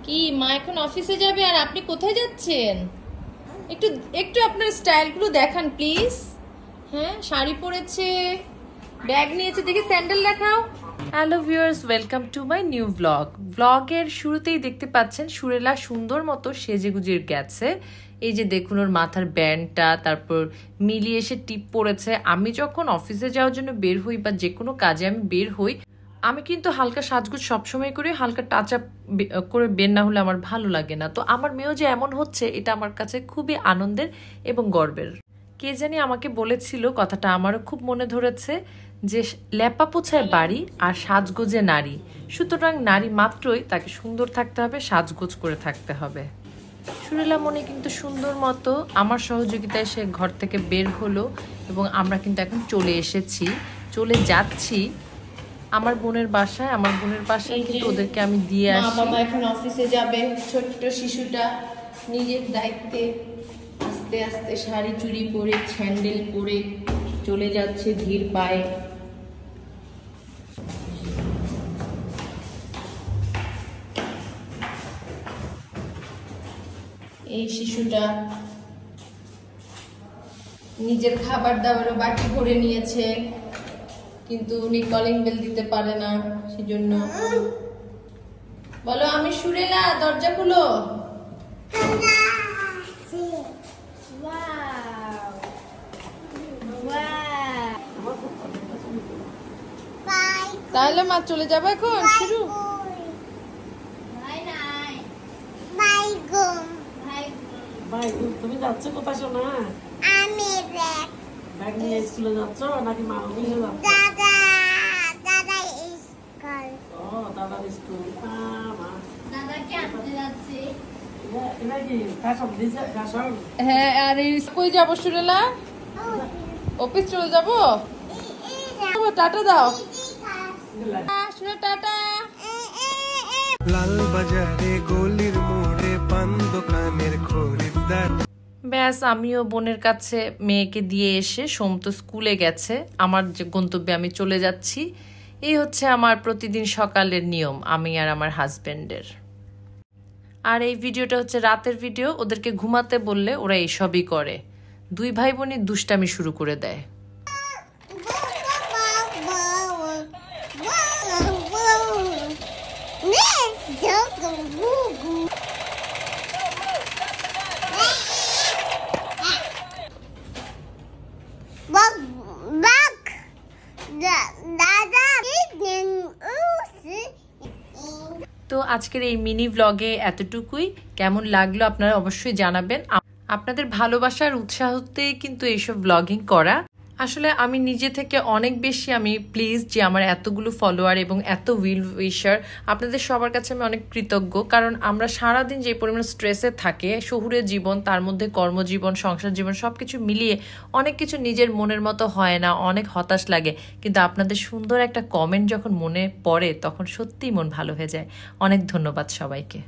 কি মা এখন অফিসে যাবে আর আপনি কোথায় যাচ্ছেন? একটু একটু আপনার স্টাইলগুলো দেখান প্লিজ। হ্যাঁ, শাড়ি পরেছে, ব্যাগ নিয়েছে, দেখি স্যান্ডেল দেখাও। Hello viewers, welcome to my new blog. ব্লগের শুরুতেই দেখতে পাচ্ছেন সুরেলা সুন্দর মতো সেজেগুজে গেছে। এই যে দেখুন ওর মাথার ব্যান্ডটা, তারপর মিলিয়ে এসে টিপ পরেছে। আমি যখন অফিসে যাওয়ার জন্য বের হই বা যে কোনো কাজে আমি বের হই, আমি কিন্তু হালকা সাজগোজ সবসময় করি, হালকা টাচ আপ করে বের না হলে আমার ভালো লাগে না। তো আমার মেয়েও যে এমন হচ্ছে, এটা আমার কাছে খুবই আনন্দের এবং গর্বের। কে জানি আমাকে বলেছিল, কথাটা আমারও খুব মনে ধরেছে, যে ল্যাপা পোছায় বাড়ি আর সাজগোজে নারী। সুতরাং নারী মাত্রই তাকে সুন্দর থাকতে হবে, সাজগোজ করে থাকতে হবে। সুরেলা মনে কিন্তু সুন্দর মতো আমার সহযোগিতায় সে ঘর থেকে বের হলো এবং আমরা কিন্তু এখন চলে যাচ্ছি আমার বোনের বাসায়। আমার বোনের বাসায় কিন্তু ওদেরকে আমি দিয়ে আসি। বাবা এখন অফিসে যাবে, ছোট্ট শিশুটা নিজের দায়িত্বে আস্তে আস্তে শাড়ি চুড়ি পরে স্যান্ডেল পরে চলে যাচ্ছে ধীর পায়ে। এই শিশুটা নিজের খাবার দাবারও বাটি ভরে নিয়েছে, কিন্তু উনি কলিং বেল দিতে পারে না, সেজন্য বলো আমি সুরেলা, দরজা খুলো। তাহলে মা চলে যাবে এখন শুরু। তুমি যাচ্ছ কোথায় সোনা? আমি ব্যাগ নিয়ে স্কুলে যাচ্ছ নাকি মা অফিসে যাচ্ছ? দাদা স্কুল। ও দাদার স্কুল। দাদাকে আনতে যাচ্ছি। এটা কি ফ্যাশন দিছে? ফ্যাশন? হ্যাঁ, আর কই যাবো সুরেলা? অফিস চলে যাবো। টাটা দাও। সুরে টাটা। লাল বাজারে গলির মোড়ে পান দোকানের খরিদ্দার। ব্যাস, আমিও বোনের কাছে মেয়েকে দিয়ে এসে, সোম তো স্কুলে গেছে, আমার যে গন্তব্যে আমি চলে যাচ্ছি। এই হচ্ছে আমার প্রতিদিন সকালের নিয়ম, আমি আর আমার হাজবেন্ডের। আর এই ভিডিওটা হচ্ছে রাতের ভিডিও। ওদেরকে ঘুমাতে বললে ওরা এইসবই করে, দুই ভাই বোনই দুষ্টামি শুরু করে দেয়। তো আজকের এই মিনি ব্লগে এতটুকুই। কেমন লাগলো আপনারা অবশ্যই জানাবেন। আপনাদের ভালোবাসার উৎসাহতেই কিন্তু এইসব ব্লগিং করা। আসলে আমি নিজে থেকে অনেক বেশি আমি প্লিজ যে আমার এতগুলো ফলোয়ার এবং এত উইশার, আপনাদের সবার কাছে আমি অনেক কৃতজ্ঞ। কারণ আমরা সারাদিন যে পরিমাণ স্ট্রেসে থাকে, শহুরের জীবন, তার মধ্যে কর্মজীবন, সংসার জীবন, সব কিছু মিলিয়ে অনেক কিছু নিজের মনের মতো হয় না, অনেক হতাশ লাগে। কিন্তু আপনাদের সুন্দর একটা কমেন্ট যখন মনে পড়ে, তখন সত্যিই মন ভালো হয়ে যায়। অনেক ধন্যবাদ সবাইকে।